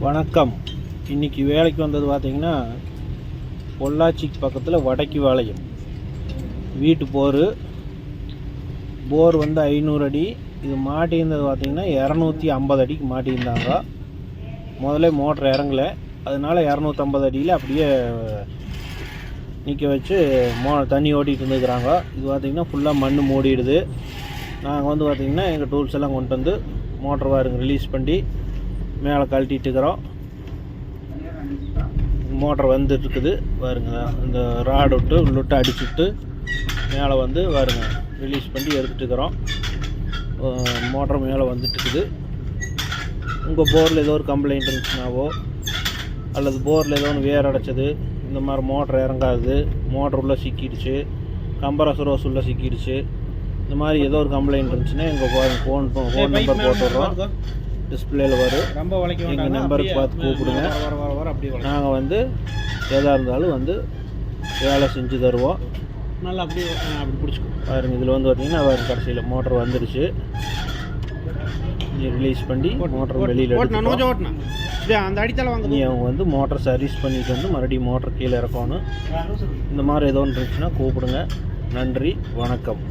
வணக்கம். இன்றைக்கி வேலைக்கு வந்தது பார்த்திங்கன்னா பொள்ளாச்சிக்கு பக்கத்தில் வடக்கு வாளையம் வீட்டு போர் வந்து 500 அடி. இது மாட்டியிருந்தது பார்த்திங்கன்னா 250 அடிக்கு மாட்டியிருந்தாங்க. முதல்ல மோட்டர் இறங்கலை, அதனால் 250 அடியில் அப்படியே நிற்க வச்சு தண்ணி ஓட்டிகிட்டு இருந்துக்கிறாங்க. இது பார்த்திங்கன்னா ஃபுல்லாக மண் மூடிடுது. நாங்கள் வந்து பார்த்திங்கன்னா எங்கள் டூல்ஸ் எல்லாம் கொண்டு வந்து மோட்டர் வாருங்க ரிலீஸ் பண்ணி மேலே கழட்டிட்டு இருக்கிறோம். மோட்டர் வந்துட்டுருக்குது பாருங்க. இந்த ராடு விட்டு உள்ளிட்டு அடிச்சுட்டு மேலே வந்து பாருங்க ரிலீஸ் பண்ணி எடுத்துகிட்டு இருக்கிறோம். மோட்டர் மேலே வந்துட்டுருக்குது. உங்கள் போரில் ஏதோ ஒரு கம்ப்ளைண்ட் இருந்துச்சுனாவோ அல்லது போரில் ஏதோ ஒன்று வேர் அடைச்சது, இந்த மாதிரி மோட்டர் இறங்காது, மோட்டர் உள்ளே சிக்கிடுச்சு, கம்ப்ரஸர் ஹோஸ் உள்ளே சிக்கிடுச்சு, இந்த மாதிரி ஏதோ ஒரு கம்ப்ளைண்ட் இருந்துச்சுன்னா எங்கள் ஃபோன் நம்பர் போட்டுடுறோம். டிஸ்பிளேயில் வரும். எங்கள் நம்பருக்கு பார்த்து கூப்பிடுங்க. நாங்கள் வந்து எதாக இருந்தாலும் வந்து வேலை செஞ்சு தருவோம். நல்லா அப்படி பிடிச்சிக்கோ பாருங்க. இதில் வந்து பார்த்திங்கன்னா வேறு கடைசியில் மோட்டர் வந்துடுச்சு. ரிலீஸ் பண்ணி மோட்டர் வெளியில் அந்த அடித்தளம் வாங்க. அவங்க வந்து மோட்டர் சர்வீஸ் பண்ணிட்டு வந்து மறுபடியும் மோட்டர் கீழே இறக்கணும். இந்த மாதிரி ஏதோ ஒன்று இருந்துச்சுன்னா கூப்பிடுங்க. நன்றி, வணக்கம்.